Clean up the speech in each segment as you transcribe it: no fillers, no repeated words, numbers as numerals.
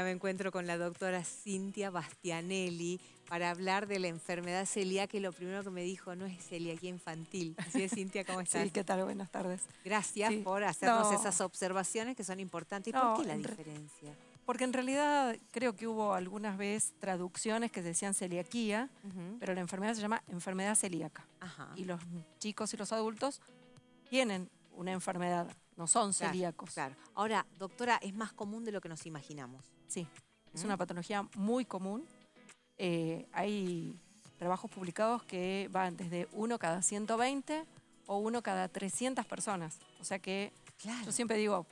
Ya me encuentro con la doctora Cintia Bastianelli para hablar de la enfermedad celíaca y lo primero que me dijo, no es celiaquía infantil. Así es, Cintia, ¿cómo estás? Sí, ¿qué tal? Buenas tardes. Gracias Sí, por hacernos no, esas observaciones que son importantes. ¿Y por no, qué la diferencia? porque en realidad creo que hubo algunas veces traducciones que decían celiaquía, Ujú. pero la enfermedad se llama enfermedad celíaca. Ajá, Y los chicos y los adultos tienen una enfermedad, no son claro, celíacos. claro. Ahora, doctora, es más común de lo que nos imaginamos. Sí, es ¿Mm? una patología muy común. Hay trabajos publicados que van desde 1 cada 120 o 1 cada 300 personas. O sea que yo Claro. siempre digo,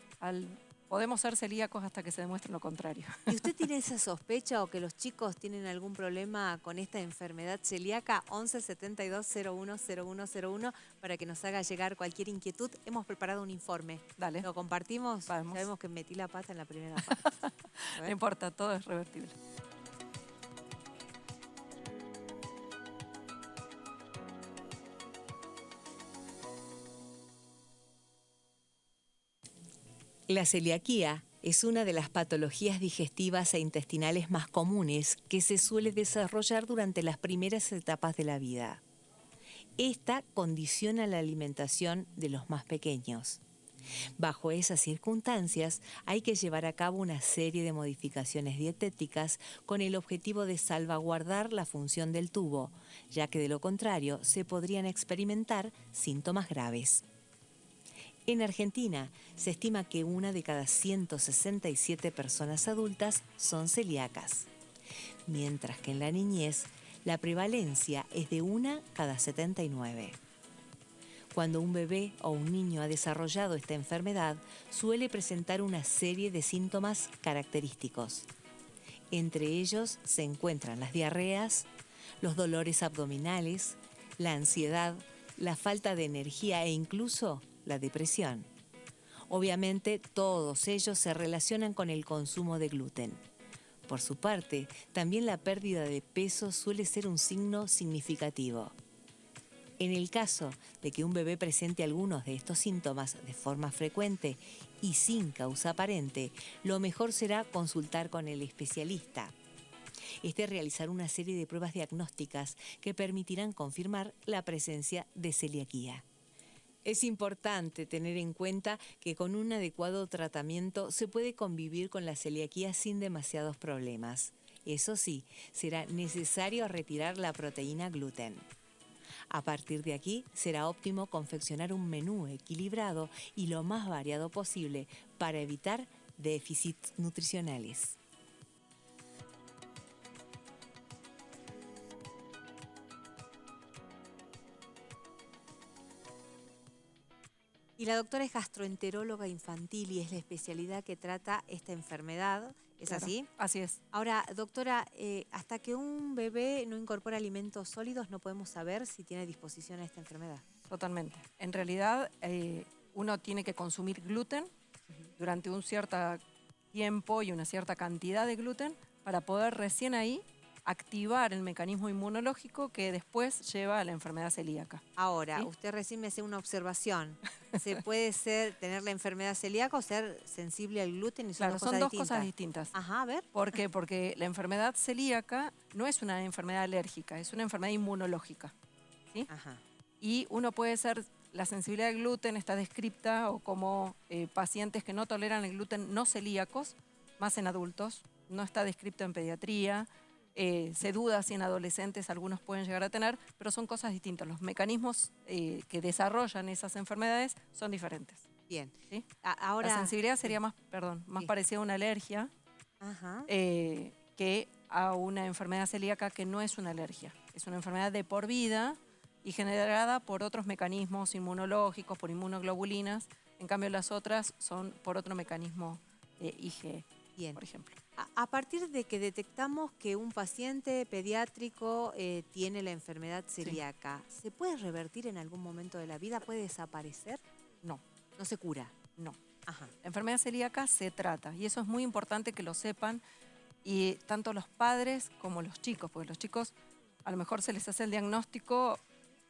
podemos ser celíacos hasta que se demuestre lo contrario. ¿Y usted tiene esa sospecha o que los chicos tienen algún problema con esta enfermedad celíaca? 11 72 01 0101 para que nos haga llegar cualquier inquietud. Hemos preparado un informe. Dale, ¿Lo compartimos? vamos. Sabemos que metí la pata en la primera parte. A No ver. importa, todo es revertible. La celiaquía es una de las patologías digestivas e intestinales más comunes que se suele desarrollar durante las primeras etapas de la vida. Esta condiciona la alimentación de los más pequeños. Bajo esas circunstancias, hay que llevar a cabo una serie de modificaciones dietéticas con el objetivo de salvaguardar la función del tubo, ya que de lo contrario se podrían experimentar síntomas graves. En Argentina, se estima que una de cada 167 personas adultas son celíacas, mientras que en la niñez la prevalencia es de una cada 79. Cuando un bebé o un niño ha desarrollado esta enfermedad, suele presentar una serie de síntomas característicos. Entre ellos se encuentran las diarreas, los dolores abdominales, la ansiedad, la falta de energía e incluso la depresión. Obviamente, todos ellos se relacionan con el consumo de gluten. Por su parte, también la pérdida de peso suele ser un signo significativo. En el caso de que un bebé presente algunos de estos síntomas de forma frecuente y sin causa aparente, lo mejor será consultar con el especialista. Realizar una serie de pruebas diagnósticas que permitirán confirmar la presencia de celiaquía. Es importante tener en cuenta que con un adecuado tratamiento se puede convivir con la celiaquía sin demasiados problemas. Eso sí, será necesario retirar la proteína gluten. A partir de aquí, será óptimo confeccionar un menú equilibrado y lo más variado posible para evitar déficits nutricionales. Y la doctora es gastroenteróloga infantil y es la especialidad que trata esta enfermedad. ¿Es Claro, así? así es. Ahora, doctora, hasta que un bebé no incorpora alimentos sólidos, no podemos saber si tiene disposición a esta enfermedad. Totalmente. En realidad, uno tiene que consumir gluten durante un cierto tiempo y una cierta cantidad de gluten para poder recién ahí activar el mecanismo inmunológico que después lleva a la enfermedad celíaca. Ahora, ¿Sí? usted recién me hacía una observación. ¿Se puede tener la enfermedad celíaca o ser sensible al gluten y son Claro, dos son cosas dos cosas distintas? distintas. Ajá, a ver. ¿Por qué? Porque la enfermedad celíaca no es una enfermedad alérgica, es una enfermedad inmunológica. ¿Sí? Ajá. Y uno puede ser, la sensibilidad al gluten está descripta o como pacientes que no toleran el gluten no celíacos, más en adultos, no está descripto en pediatría, se duda si en adolescentes algunos pueden llegar a tener, pero son cosas distintas. Los mecanismos que desarrollan esas enfermedades son diferentes. Bien. ¿Sí? La Ahora, sensibilidad sería sí, más, más sí. parecida a una alergia Ajá. que a una enfermedad celíaca que no es una alergia. Es una enfermedad de por vida y generada por otros mecanismos inmunológicos, por inmunoglobulinas. En cambio, las otras son por otro mecanismo IgE, Bien. por ejemplo. A partir de que detectamos que un paciente pediátrico tiene la enfermedad Sí. celíaca, ¿se puede revertir en algún momento de la vida? ¿Puede desaparecer? No, No se cura. no. Ajá. La enfermedad celíaca se trata y eso es muy importante que lo sepan y tanto los padres como los chicos, porque los chicos a lo mejor se les hace el diagnóstico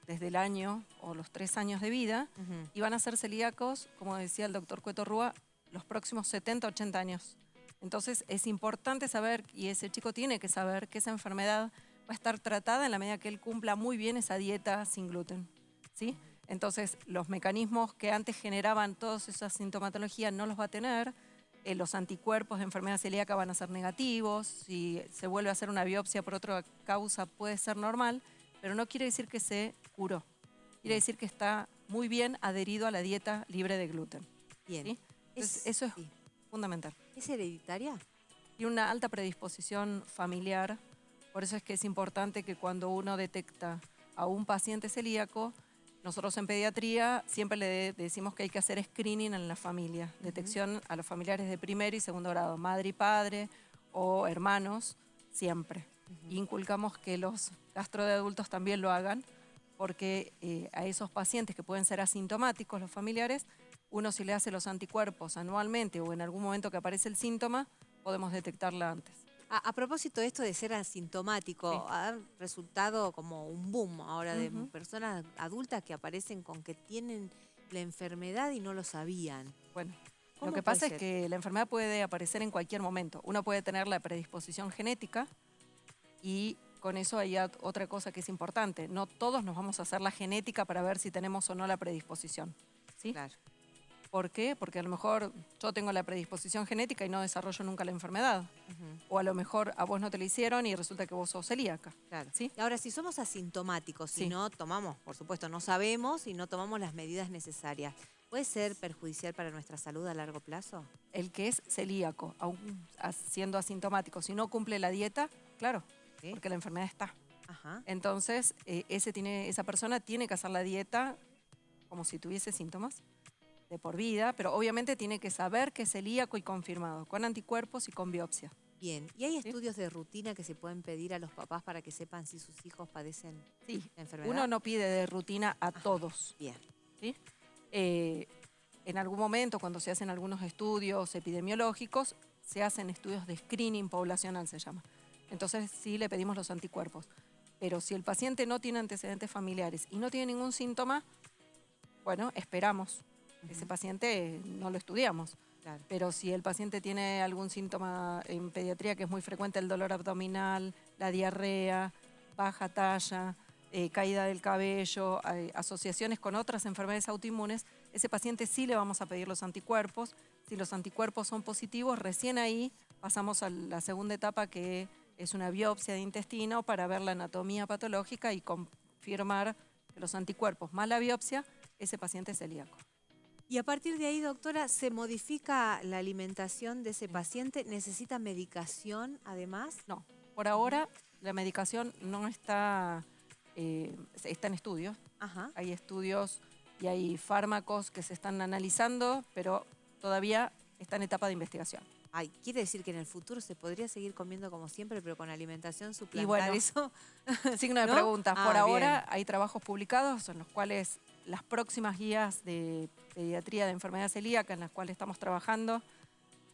desde el año o los 3 años de vida y van a ser celíacos, como decía el doctor Cueto Rúa, los próximos 70, 80 años. Entonces es importante saber, y ese chico tiene que saber, que esa enfermedad va a estar tratada en la medida que él cumpla muy bien esa dieta sin gluten, ¿sí? Entonces los mecanismos que antes generaban todas esas sintomatologías no los va a tener, los anticuerpos de enfermedad celíaca van a ser negativos, si se vuelve a hacer una biopsia por otra causa puede ser normal, pero no quiere decir que se curó, quiere decir que está muy bien adherido a la dieta libre de gluten. Bien. ¿Sí? Entonces, eso es fundamental. ¿Es hereditaria? Tiene una alta predisposición familiar, por eso es que es importante que cuando uno detecta a un paciente celíaco, nosotros en pediatría siempre le decimos que hay que hacer screening en la familia, detección a los familiares de primer y segundo grado, madre y padre o hermanos, siempre. Inculcamos que los gastro de adultos también lo hagan, porque a esos pacientes que pueden ser asintomáticos, los familiares, uno si le hace los anticuerpos anualmente o en algún momento que aparece el síntoma, podemos detectarla antes. A propósito de esto de ser asintomático, Sí. ha resultado como un boom ahora de personas adultas que aparecen con que tienen la enfermedad y no lo sabían. Bueno, ¿Cómo lo que puede pasa es ser? que la enfermedad puede aparecer en cualquier momento. Uno puede tener la predisposición genética y con eso hay otra cosa que es importante. No todos nos vamos a hacer la genética para ver si tenemos o no la predisposición, ¿sí? Claro. ¿Por qué? Porque a lo mejor yo tengo la predisposición genética y no desarrollo nunca la enfermedad. O a lo mejor a vos no te la hicieron y resulta que vos sos celíaca. Claro. ¿Sí? Y ahora, si somos asintomáticos, si Sí. no tomamos, por supuesto, no sabemos y no tomamos las medidas necesarias, ¿puede ser perjudicial para nuestra salud a largo plazo? El que es celíaco, aún siendo asintomático, si no cumple la dieta, claro, ¿Sí? porque la enfermedad está. Ajá. Entonces, esa persona tiene que hacer la dieta como si tuviese síntomas de por vida, pero obviamente tiene que saber que es celíaco y confirmado, con anticuerpos y con biopsia. Bien. ¿Y hay ¿Sí? estudios de rutina que se pueden pedir a los papás para que sepan si sus hijos padecen Sí, la enfermedad? uno no pide de rutina a todos. Bien. ¿Sí? En algún momento, cuando se hacen algunos estudios epidemiológicos, se hacen estudios de screening poblacional, se llama. Entonces sí le pedimos los anticuerpos. Pero si el paciente no tiene antecedentes familiares y no tiene ningún síntoma, bueno, esperamos. Ese paciente no lo estudiamos. Claro. Pero si el paciente tiene algún síntoma en pediatría, que es muy frecuente, el dolor abdominal, la diarrea, baja talla, caída del cabello, asociaciones con otras enfermedades autoinmunes, ese paciente sí le vamos a pedir los anticuerpos. Si los anticuerpos son positivos, recién ahí pasamos a la segunda etapa, que es una biopsia de intestino para ver la anatomía patológica y confirmar que los anticuerpos más la biopsia, ese paciente es celíaco. Y a partir de ahí, doctora, ¿se modifica la alimentación de ese paciente? ¿Necesita medicación además? No, por ahora la medicación no está, está en estudios. Ajá. Hay estudios y hay fármacos que se están analizando, pero todavía está en etapa de investigación. Ay, ¿quiere decir que en el futuro se podría seguir comiendo como siempre, pero con alimentación suplantar Y bueno, eso? signo de ¿No? pregunta. Por ahora Bien. hay trabajos publicados en los cuales las próximas guías de pediatría de enfermedad celíaca en las cuales estamos trabajando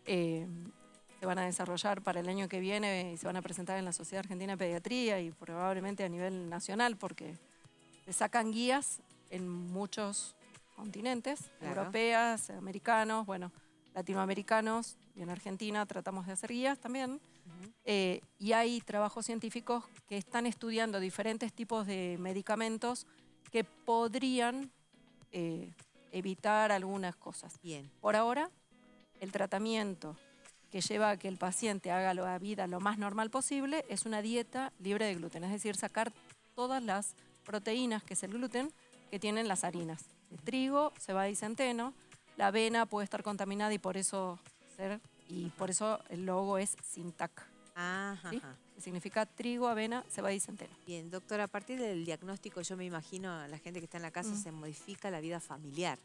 se van a desarrollar para el año que viene y se van a presentar en la Sociedad Argentina de Pediatría y probablemente a nivel nacional, porque se sacan guías en muchos continentes, Claro. europeas, americanos, bueno, latinoamericanos, y en Argentina tratamos de hacer guías también. Y hay trabajos científicos que están estudiando diferentes tipos de medicamentos que podrían evitar algunas cosas. Bien. Por ahora, el tratamiento que lleva a que el paciente haga la vida lo más normal posible es una dieta libre de gluten, es decir, sacar todas las proteínas, que es el gluten, que tienen las harinas. De trigo, cebada y centeno. La avena puede estar contaminada y por eso el logo es SINTAC. Ajá. ¿Sí? Que significa trigo, avena, cebada y centeno. Bien, doctora, a partir del diagnóstico, yo me imagino a la gente que está en la casa se modifica la vida familiar,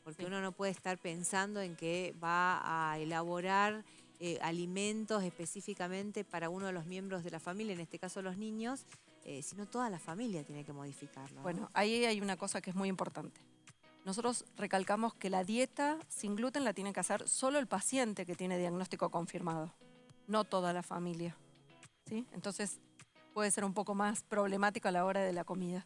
porque Sí. uno no puede estar pensando en que va a elaborar alimentos específicamente para uno de los miembros de la familia, en este caso los niños, sino toda la familia tiene que modificarlo, ¿no? Bueno, ahí hay una cosa que es muy importante. Nosotros recalcamos que la dieta sin gluten la tiene que hacer solo el paciente que tiene diagnóstico confirmado, no toda la familia. ¿Sí? Entonces puede ser un poco más problemático a la hora de la comida.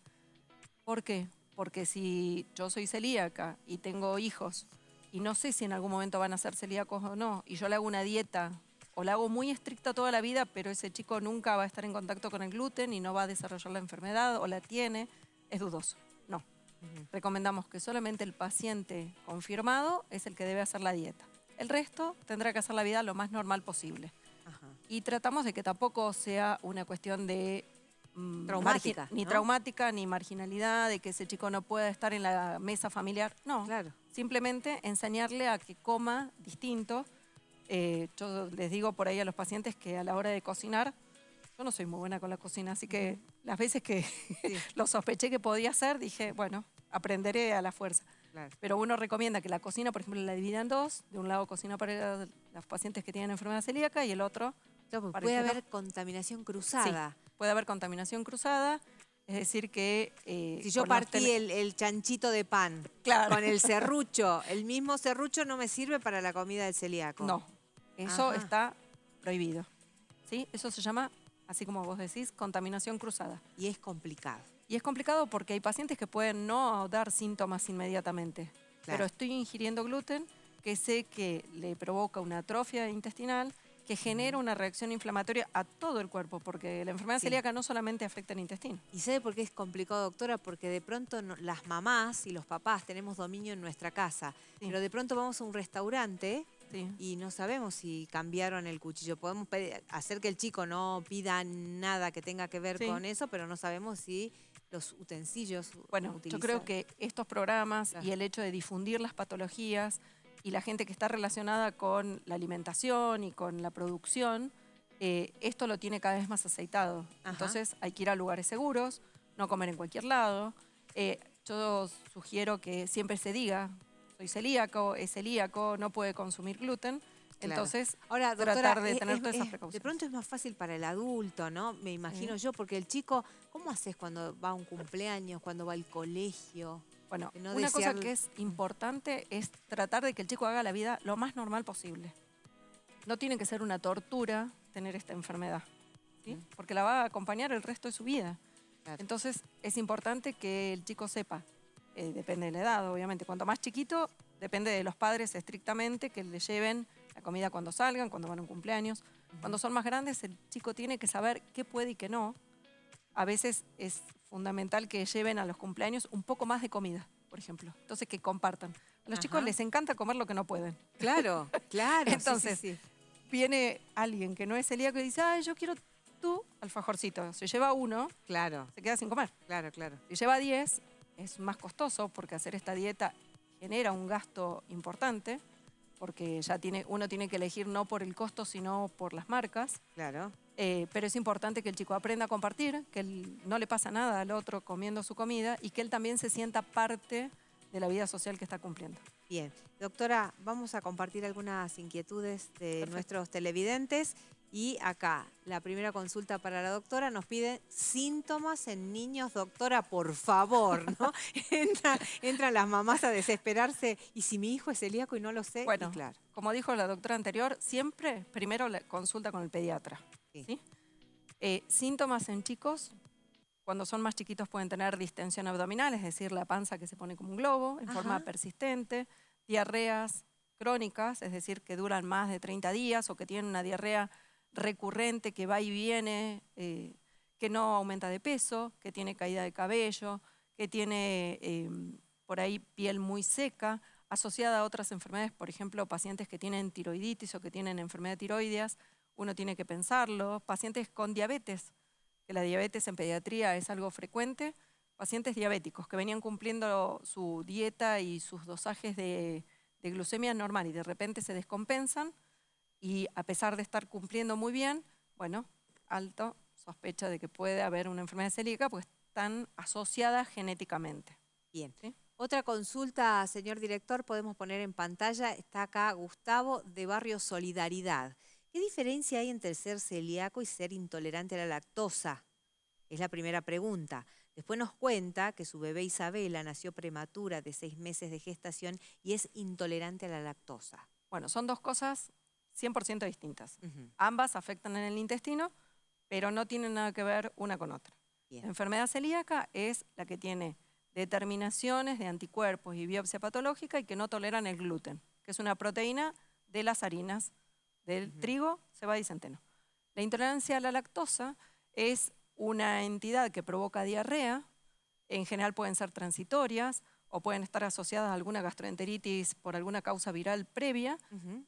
¿Por qué? Porque si yo soy celíaca y tengo hijos y no sé si en algún momento van a ser celíacos o no, y yo le hago una dieta o la hago muy estricta toda la vida, pero ese chico nunca va a estar en contacto con el gluten y no va a desarrollar la enfermedad o la tiene, es dudoso. No. Recomendamos que solamente el paciente confirmado es el que debe hacer la dieta. El resto tendrá que hacer la vida lo más normal posible. Ajá. Y tratamos de que tampoco sea una cuestión de Traumática, ni ¿no? traumática, ni marginalidad, de que ese chico no pueda estar en la mesa familiar. No, Claro. simplemente enseñarle a que coma distinto. Yo les digo por ahí a los pacientes que a la hora de cocinar, yo no soy muy buena con la cocina, así que las veces que Sí, lo sospeché que podía hacer, dije, bueno, aprenderé a la fuerza. claro. Pero uno recomienda que la cocina, por ejemplo, la divida en dos. De un lado cocina para los pacientes que tienen enfermedad celíaca y el otro Claro, porque para puede el que no. haber contaminación Sí, cruzada. puede haber contaminación cruzada, es decir que... Si yo por no partí tener- el chanchito de pan Claro. con el serrucho, el mismo serrucho no me sirve para la comida del celíaco. No, eso Ajá. está prohibido. ¿Sí? Eso se llama, así como vos decís, contaminación cruzada. Y es complicado. Y es complicado porque hay pacientes que pueden no dar síntomas inmediatamente, Claro. pero estoy ingiriendo gluten que sé que le provoca una atrofia intestinal, que genera una reacción inflamatoria a todo el cuerpo, porque la enfermedad Sí. celíaca no solamente afecta el intestino. ¿Y sabe por qué es complicado, doctora? Porque de pronto las mamás y los papás tenemos dominio en nuestra casa, Sí. pero de pronto vamos a un restaurante Sí. y no sabemos si cambiaron el cuchillo. Podemos hacer que el chico no pida nada que tenga que ver Sí. con eso, pero no sabemos si los utensilios Bueno, yo utilizados. creo que estos programas Claro. y el hecho de difundir las patologías y la gente que está relacionada con la alimentación y con la producción, esto lo tiene cada vez más aceitado. Ajá. Entonces hay que ir a lugares seguros, no comer en cualquier lado. Yo sugiero que siempre se diga, soy celíaco, es celíaco, no puede consumir gluten. Claro. Entonces, Ahora, doctora, tratar de tener todas esas de precauciones. pronto es más fácil para el adulto, ¿no? Me imagino Sí. yo, porque el chico, ¿cómo haces cuando va a un cumpleaños, cuando va al colegio? Bueno, No una cosa desear- que es importante es tratar de que el chico haga la vida lo más normal posible. No tiene que ser una tortura tener esta enfermedad, ¿sí? Porque la va a acompañar el resto de su vida. Claro. Entonces, es importante que el chico sepa, depende de la edad, obviamente. Cuanto más chiquito, depende de los padres estrictamente que le lleven la comida cuando salgan, cuando van a un cumpleaños. Cuando son más grandes, el chico tiene que saber qué puede y qué no. A veces es fundamental que lleven a los cumpleaños un poco más de comida, por ejemplo. Entonces, que compartan. A los chicos les encanta comer lo que no pueden. Claro, claro. Entonces, sí. viene alguien que no es celíaco y dice, ay, yo quiero tu alfajorcito. Si lleva uno, Claro, se queda sin comer. claro, claro. Si lleva 10, es más costoso porque hacer esta dieta genera un gasto importante, porque ya uno tiene que elegir no por el costo, sino por las marcas. Claro. Pero es importante que el chico aprenda a compartir, que no le pasa nada al otro comiendo su comida y que él también se sienta parte de la vida social que está cumpliendo. Bien. Doctora, vamos a compartir algunas inquietudes de Perfecto. nuestros televidentes. Y acá, la primera consulta para la doctora nos pide síntomas en niños. Doctora, por favor, ¿no? Entran las mamás a desesperarse. ¿Y si mi hijo es celíaco y no lo sé? Bueno, Y claro. como dijo la doctora anterior, siempre primero la consulta con el pediatra. Sí. ¿Sí? Síntomas en chicos, cuando son más chiquitos pueden tener distensión abdominal, es decir, la panza que se pone como un globo en forma Ajá. persistente, diarreas crónicas, es decir, que duran más de 30 días o que tienen una diarrea recurrente que va y viene, que no aumenta de peso, que tiene caída de cabello, que tiene por ahí piel muy seca, asociada a otras enfermedades, por ejemplo, pacientes que tienen tiroiditis o que tienen enfermedad tiroideas, uno tiene que pensarlo, pacientes con diabetes, que la diabetes en pediatría es algo frecuente, pacientes diabéticos que venían cumpliendo su dieta y sus dosajes de glucemia normal y de repente se descompensan y a pesar de estar cumpliendo muy bien, bueno, alto sospecha de que puede haber una enfermedad celíaca porque están asociadas genéticamente. Bien. ¿Sí? Otra consulta, señor director, podemos poner en pantalla. Está acá Gustavo de Barrio Solidaridad. ¿Qué diferencia hay entre ser celíaco y ser intolerante a la lactosa? Es la primera pregunta. Después nos cuenta que su bebé Isabela nació prematura de 6 meses de gestación y es intolerante a la lactosa. Bueno, son dos cosas 100% distintas. Ujú. Ambas afectan en el intestino, pero no tienen nada que ver una con otra. Bien. La enfermedad celíaca es la que tiene determinaciones de anticuerpos y biopsia patológica y que no toleran el gluten, que es una proteína de las harinas del trigo, cebada y centeno. La intolerancia a la lactosa es una entidad que provoca diarrea, en general pueden ser transitorias o pueden estar asociadas a alguna gastroenteritis por alguna causa viral previa,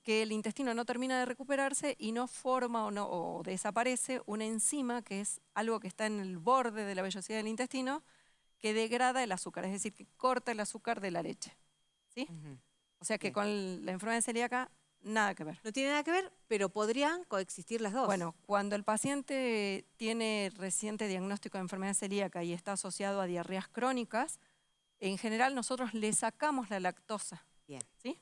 que el intestino no termina de recuperarse y no forma o desaparece una enzima que es algo que está en el borde de la vellosidad del intestino que degrada el azúcar, es decir, que corta el azúcar de la leche. ¿Sí? O sea que Bien. con la enfermedad celíaca nada que ver. No tiene nada que ver, pero podrían coexistir las dos. Bueno, cuando el paciente tiene reciente diagnóstico de enfermedad celíaca y está asociado a diarreas crónicas, en general nosotros le sacamos la lactosa, Bien. ¿sí?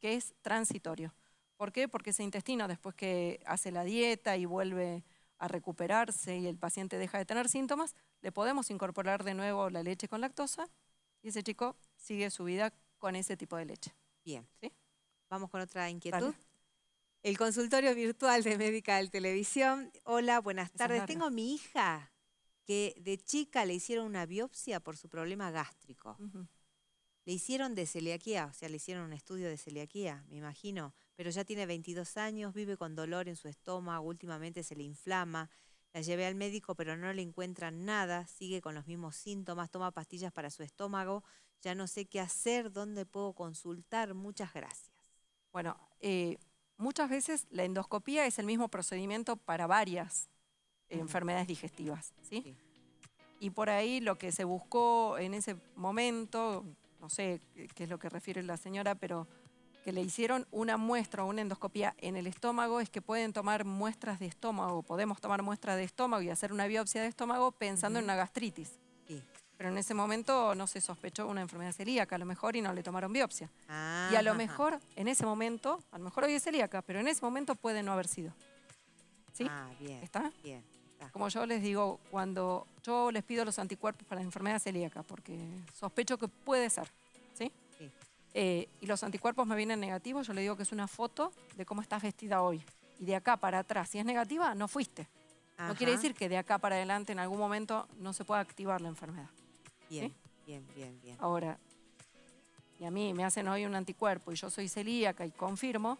Que es transitorio. ¿Por qué? Porque ese intestino, después que hace la dieta y vuelve a recuperarse y el paciente deja de tener síntomas, le podemos incorporar de nuevo la leche con lactosa y ese chico sigue su vida con ese tipo de leche. Bien. ¿Sí? Vamos con otra inquietud. Dale. El consultorio virtual de Médica del Televisión. Hola, buenas tardes. larga. Tengo a mi hija que de chica le hicieron una biopsia por su problema gástrico. Le hicieron de celiaquía, o sea, le hicieron un estudio de celiaquía, me imagino, pero ya tiene 22 años, vive con dolor en su estómago, últimamente se le inflama. La llevé al médico, pero no le encuentran nada, sigue con los mismos síntomas, toma pastillas para su estómago, ya no sé qué hacer, dónde puedo consultar, muchas gracias. Bueno, muchas veces la endoscopía es el mismo procedimiento para varias enfermedades digestivas, ¿sí? Sí. Y por ahí lo que se buscó en ese momento, no sé qué es lo que refiere la señora, pero que le hicieron una muestra o una endoscopía en el estómago, es que pueden tomar muestras de estómago, podemos tomar muestras de estómago y hacer una biopsia de estómago pensando en una gastritis. Sí. Pero en ese momento no se sospechó una enfermedad celíaca, a lo mejor, y no le tomaron biopsia. Y a lo mejor, en ese momento, a lo mejor hoy es celíaca, pero en ese momento puede no haber sido. ¿Sí? Ah, bien. ¿Está? Bien. Está. Como yo les digo, cuando yo les pido los anticuerpos para la enfermedad celíaca, porque sospecho que puede ser, ¿sí? Sí. Y los anticuerpos me vienen negativos, yo le digo que es una foto de cómo estás vestida hoy. Y de acá para atrás, si es negativa, no fuiste. No quiere decir que de acá para adelante en algún momento no se pueda activar la enfermedad. Bien, ¿sí? bien. Ahora, y a mí me hacen hoy un anticuerpo y yo soy celíaca y confirmo,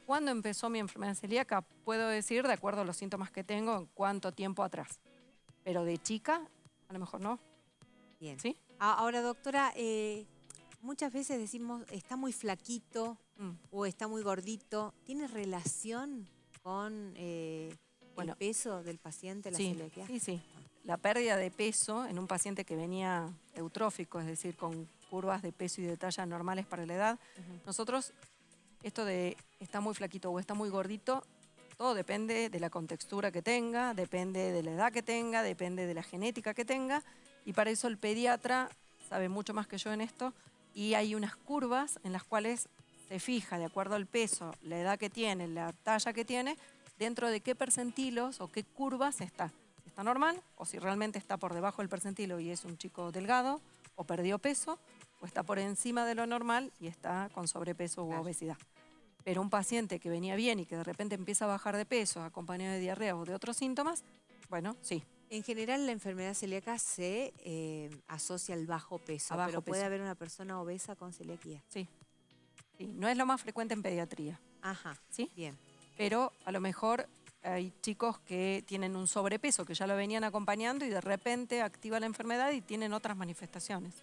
¿cuándo empezó mi enfermedad celíaca? Puedo decir, de acuerdo a los síntomas que tengo, en cuánto tiempo atrás. Pero de chica, a lo mejor no. Bien. ¿Sí? Ahora, doctora, muchas veces decimos, está muy flaquito o está muy gordito. ¿Tiene relación con el peso del paciente, la celiaquía? Sí. La pérdida de peso en un paciente que venía eutrófico, es decir, con curvas de peso y de talla normales para la edad, nosotros, esto de está muy flaquito o está muy gordito, todo depende de la contextura que tenga, depende de la edad que tenga, depende de la genética que tenga, y para eso el pediatra sabe mucho más que yo en esto, y hay unas curvas en las cuales se fija, de acuerdo al peso, la edad que tiene, la talla que tiene, dentro de qué percentilos o qué curvas está. Si está normal o si realmente está por debajo del percentilo y es un chico delgado o perdió peso, o está por encima de lo normal y está con sobrepeso u obesidad. Pero un paciente que venía bien y que de repente empieza a bajar de peso acompañado de diarrea o de otros síntomas, bueno, sí. En general la enfermedad celíaca se asocia al bajo peso, pero puede haber una persona obesa con celiaquía. Sí. No es lo más frecuente en pediatría. Ajá, ¿sí? Bien. Pero a lo mejor hay chicos que tienen un sobrepeso, que ya lo venían acompañando y de repente activa la enfermedad y tienen otras manifestaciones.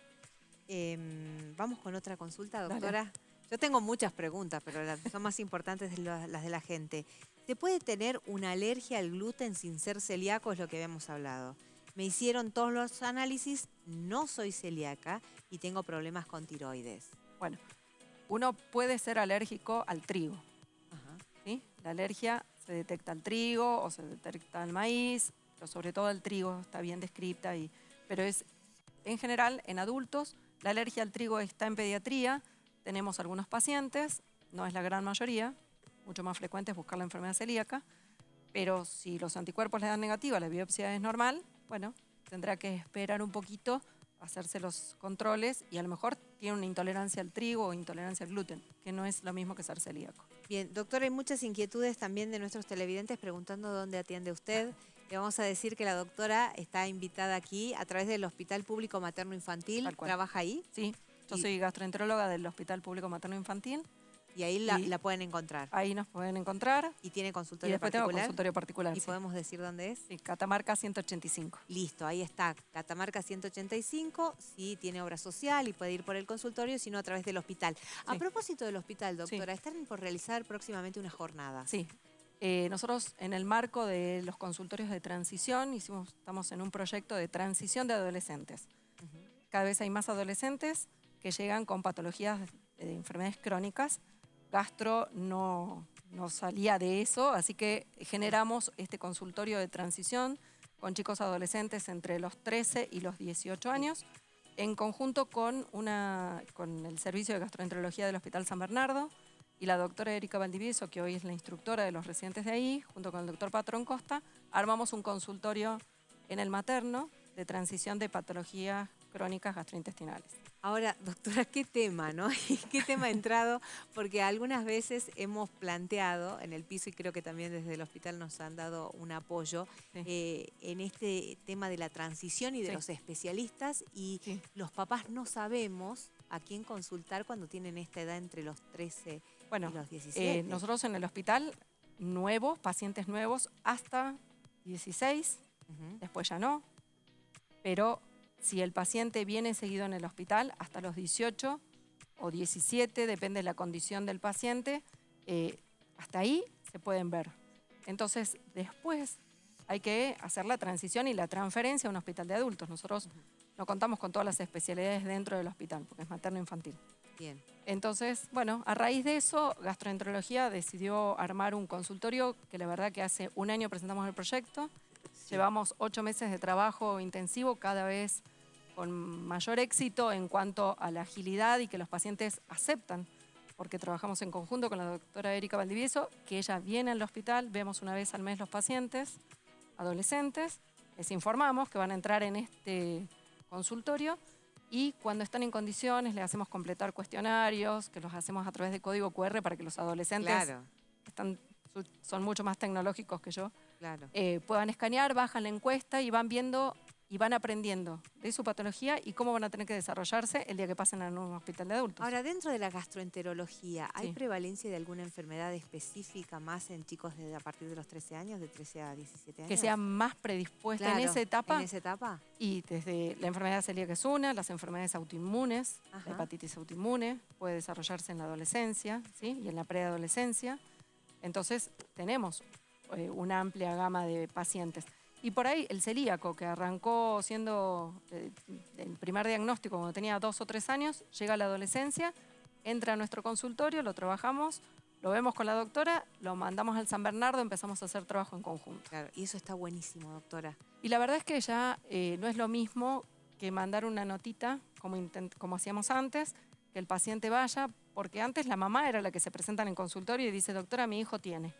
Vamos con otra consulta, Dale. doctora. Yo tengo muchas preguntas, pero las son más importantes las de la gente. ¿Se puede tener una alergia al gluten sin ser celíaco? Es lo que habíamos hablado. Me hicieron todos los análisis, no soy celíaca y tengo problemas con tiroides. Bueno, uno puede ser alérgico al trigo. ¿Sí? La alergia se detecta al trigo o se detecta al maíz, pero sobre todo al trigo está bien descrita. Pero es, en general, en adultos, la alergia al trigo está en pediatría. Tenemos algunos pacientes, no es la gran mayoría, mucho más frecuente es buscar la enfermedad celíaca, pero si los anticuerpos le dan negativa, la biopsia es normal, bueno, tendrá que esperar un poquito, hacerse los controles y a lo mejor tiene una intolerancia al trigo o intolerancia al gluten, que no es lo mismo que ser celíaco. Bien, doctora, hay muchas inquietudes también de nuestros televidentes preguntando dónde atiende usted. Le vamos a decir que la doctora está invitada aquí a través del Hospital Público Materno Infantil. ¿Trabaja ahí? Sí, yo soy gastroenteróloga del Hospital Público Materno Infantil. Y ahí la pueden encontrar. Ahí nos pueden encontrar. ¿Y tiene Y consultorio después particular? tengo consultorio particular. ¿Y podemos decir dónde es? Sí, Catamarca 185. Listo, ahí está, Catamarca 185, sí, tiene obra social y puede ir por el consultorio, sino a través del hospital. A propósito del hospital, doctora, están por realizar próximamente una jornada. Sí. Nosotros, en el marco de los consultorios de transición, estamos en un proyecto de transición de adolescentes. Cada vez hay más adolescentes que llegan con patologías de enfermedades crónicas. Gastro no salía de eso, así que generamos este consultorio de transición con chicos adolescentes entre los 13 y los 18 años, en conjunto con el Servicio de Gastroenterología del Hospital San Bernardo y la doctora Erika Valdivieso, que hoy es la instructora de los residentes de ahí, junto con el doctor Patrón Costa, armamos un consultorio en el materno de transición de patologías crónicas gastrointestinales. Ahora, doctora, qué tema, ¿no? Qué tema ha entrado, porque algunas veces hemos planteado en el piso, y creo que también desde el hospital nos han dado un apoyo, en este tema de la transición y de los especialistas, y los papás no sabemos a quién consultar cuando tienen esta edad entre los 13 y los 17. Nosotros en el hospital, pacientes nuevos, hasta 16, después ya no, pero si el paciente viene seguido en el hospital hasta los 18 o 17, depende de la condición del paciente, hasta ahí se pueden ver. Entonces, después hay que hacer la transición y la transferencia a un hospital de adultos. Nosotros no contamos con todas las especialidades dentro del hospital, porque es materno-infantil. Bien. Entonces, bueno, a raíz de eso, Gastroenterología decidió armar un consultorio que la verdad que hace un año presentamos el proyecto. Llevamos 8 meses de trabajo intensivo, cada vez con mayor éxito en cuanto a la agilidad y que los pacientes aceptan, porque trabajamos en conjunto con la doctora Erika Valdivieso, que ella viene al hospital, vemos una vez al mes los pacientes adolescentes, les informamos que van a entrar en este consultorio y cuando están en condiciones les hacemos completar cuestionarios, que los hacemos a través de código QR para que los adolescentes son mucho más tecnológicos que yo, puedan escanear, bajan la encuesta y van viendo y van aprendiendo de su patología y cómo van a tener que desarrollarse el día que pasen a un hospital de adultos. Ahora, dentro de la gastroenterología, ¿hay prevalencia de alguna enfermedad específica más en chicos a partir de los 13 años, de 13 a 17 años? Que sea más predispuesta en esa etapa. ¿En esa etapa? Y desde la enfermedad celíaca es una, las enfermedades autoinmunes, la hepatitis autoinmune, puede desarrollarse en la adolescencia, ¿sí? Y en la preadolescencia. Entonces, tenemos una amplia gama de pacientes. Y por ahí el celíaco, que arrancó siendo el primer diagnóstico cuando tenía 2 o 3 años, llega a la adolescencia, entra a nuestro consultorio, lo trabajamos, lo vemos con la doctora, lo mandamos al San Bernardo, empezamos a hacer trabajo en conjunto. Claro, y eso está buenísimo, doctora. Y la verdad es que ya no es lo mismo que mandar una notita, como hacíamos antes, que el paciente vaya, porque antes la mamá era la que se presenta en el consultorio y dice, doctora, mi hijo tiene.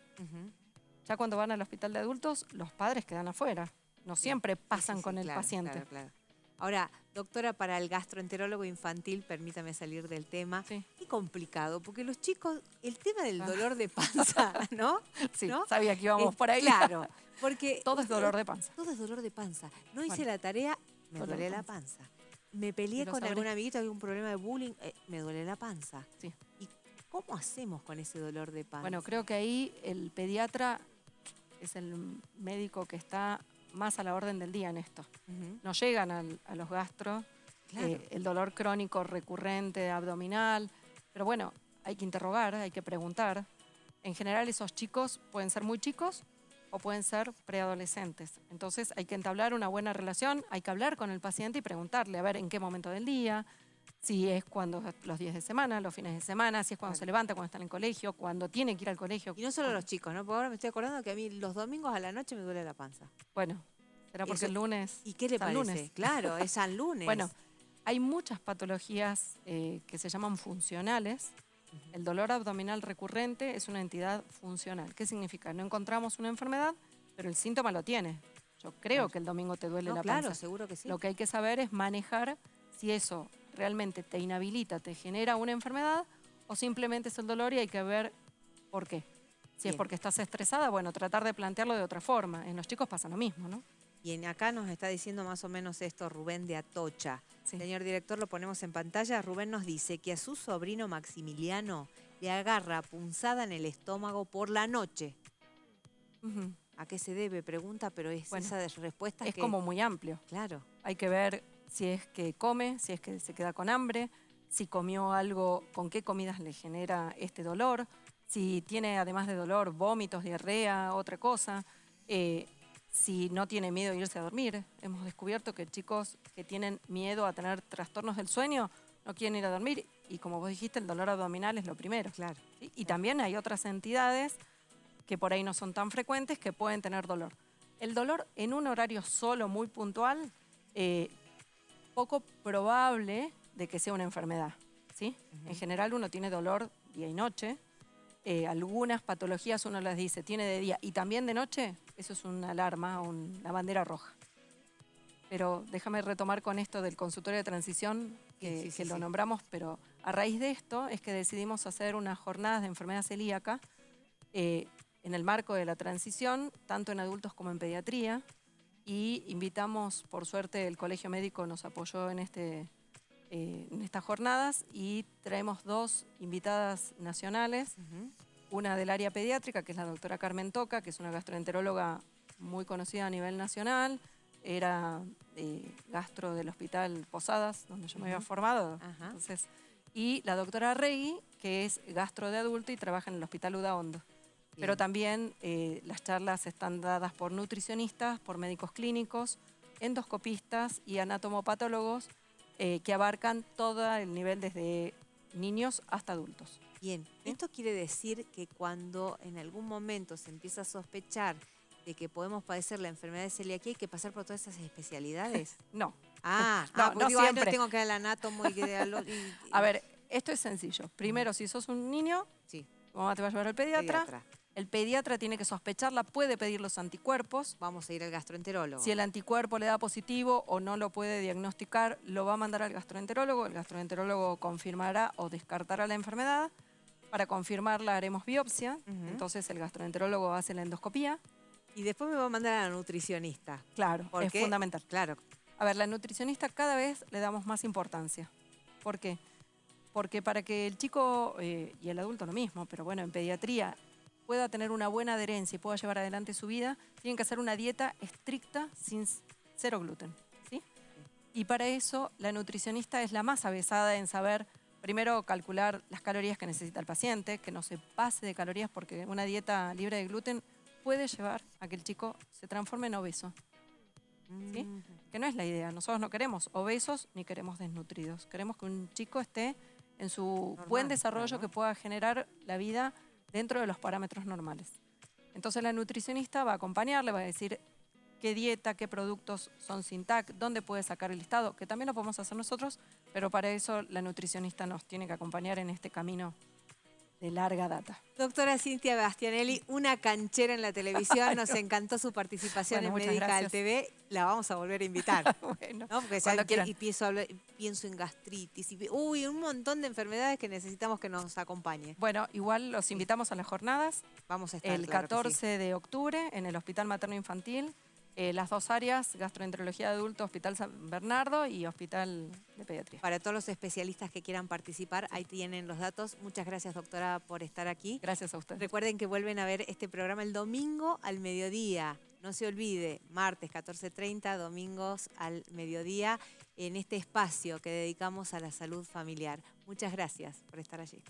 Ya cuando van al hospital de adultos, los padres quedan afuera. No siempre pasan con el paciente. Claro. Ahora, doctora, para el gastroenterólogo infantil, permítame salir del tema, qué complicado, porque los chicos, el tema del dolor de panza, ¿no? Sí, ¿no? Sabía que íbamos por ahí. Claro, porque... todo es dolor de panza. Todo es dolor de panza. No hice la tarea, me duele la panza. Me peleé con algún amiguito, algún problema de bullying, me duele la panza. Sí. ¿Y cómo hacemos con ese dolor de panza? Bueno, creo que ahí el pediatra es el médico que está más a la orden del día en esto. No llegan a los gastros, el dolor crónico recurrente abdominal, pero bueno, hay que interrogar, hay que preguntar. En general esos chicos pueden ser muy chicos o pueden ser preadolescentes. Entonces hay que entablar una buena relación, hay que hablar con el paciente y preguntarle a ver en qué momento del día, si es cuando los días de semana, los fines de semana, si es cuando se levanta, cuando está en el colegio, cuando tiene que ir al colegio. Y no solo los chicos, ¿no? Porque ahora me estoy acordando que a mí los domingos a la noche me duele la panza. Bueno, será porque el lunes... ¿Y qué le parece? Lunes. Claro, es San Lunes. Bueno, hay muchas patologías que se llaman funcionales. El dolor abdominal recurrente es una entidad funcional. ¿Qué significa? No encontramos una enfermedad, pero el síntoma lo tiene. Yo creo que el domingo te duele la panza. Claro, seguro que sí. Lo que hay que saber es manejar si eso realmente te inhabilita, te genera una enfermedad o simplemente es el dolor y hay que ver por qué. Si es porque estás estresada, bueno, tratar de plantearlo de otra forma. En los chicos pasa lo mismo, ¿no? Y acá nos está diciendo más o menos esto Rubén de Atocha. Señor director, lo ponemos en pantalla. Rubén nos dice que a su sobrino Maximiliano le agarra punzada en el estómago por la noche. Ujú. ¿A qué se debe? Pregunta, pero es Bueno, esa de respuesta es que... como muy amplio. Claro. Hay que ver si es que come, si es que se queda con hambre, si comió algo, con qué comidas le genera este dolor, si tiene además de dolor vómitos, diarrea, otra cosa, si no tiene miedo a irse a dormir. Hemos descubierto que chicos que tienen miedo a tener trastornos del sueño no quieren ir a dormir y como vos dijiste, el dolor abdominal es lo primero. Claro. ¿Sí? Y también hay otras entidades que por ahí no son tan frecuentes que pueden tener dolor. El dolor en un horario solo, muy puntual, poco probable de que sea una enfermedad, ¿sí? En general uno tiene dolor día y noche. Algunas patologías uno las dice, tiene de día y también de noche, eso es una alarma, una bandera roja. Pero déjame retomar con esto del consultorio de transición, que lo nombramos, pero a raíz de esto es que decidimos hacer unas jornadas de enfermedad celíaca en el marco de la transición, tanto en adultos como en pediatría, y invitamos, por suerte el Colegio Médico nos apoyó en estas jornadas y traemos 2 invitadas nacionales, una del área pediátrica, que es la doctora Carmen Toca, que es una gastroenteróloga muy conocida a nivel nacional, era gastro del Hospital Posadas, donde yo me había formado. Entonces, y la doctora Regui, que es gastro de adulto y trabaja en el Hospital Udaondo. Pero también las charlas están dadas por nutricionistas, por médicos clínicos, endoscopistas y anatomopatólogos que abarcan todo el nivel desde niños hasta adultos. Bien, ¿Sí? esto quiere decir que cuando en algún momento se empieza a sospechar de que podemos padecer la enfermedad de celiaquía, ¿hay que pasar por todas esas especialidades? No. Porque no digo, siempre. no tengo que ir al anátomo y... A ver, esto es sencillo. Primero, si sos un niño, sí, tu mamá te va a llevar al pediatra. El pediatra tiene que sospecharla, puede pedir los anticuerpos. Vamos a ir al gastroenterólogo. Si el anticuerpo le da positivo o no lo puede diagnosticar, lo va a mandar al gastroenterólogo. El gastroenterólogo confirmará o descartará la enfermedad. Para confirmarla haremos biopsia. Entonces el gastroenterólogo hace la endoscopía. Y después me va a mandar a la nutricionista. Claro, es fundamental. Claro. A ver, la nutricionista cada vez le damos más importancia. ¿Por qué? Porque para que el chico y el adulto lo mismo, pero bueno, en pediatría pueda tener una buena adherencia y pueda llevar adelante su vida, tienen que hacer una dieta estricta sin 0 gluten, ¿sí? Y para eso la nutricionista es la más avesada en saber, primero, calcular las calorías que necesita el paciente, que no se pase de calorías porque una dieta libre de gluten puede llevar a que el chico se transforme en obeso, ¿sí? Que no es la idea. Nosotros no queremos obesos ni queremos desnutridos. Queremos que un chico esté en su buen desarrollo, que pueda generar la vida dentro de los parámetros normales. Entonces la nutricionista va a acompañarle, va a decir qué dieta, qué productos son sin TAC, dónde puede sacar el listado, que también lo podemos hacer nosotros, pero para eso la nutricionista nos tiene que acompañar en este camino de larga data. Doctora Cintia Bastianelli, una canchera en la televisión, nos encantó su participación en Medical TV, la vamos a volver a invitar. Bueno, ¿no? Porque pienso en gastritis, un montón de enfermedades que necesitamos que nos acompañe. Bueno, igual los invitamos a las jornadas. Vamos a estar, el 14 de octubre en el Hospital Materno Infantil. Las 2 áreas, gastroenterología de adulto, Hospital San Bernardo y Hospital de Pediatría. Para todos los especialistas que quieran participar, ahí tienen los datos. Muchas gracias, doctora, por estar aquí. Gracias a usted. Recuerden que vuelven a ver este programa el domingo al mediodía. No se olvide, martes 14:30, domingos al mediodía, en este espacio que dedicamos a la salud familiar. Muchas gracias por estar allí.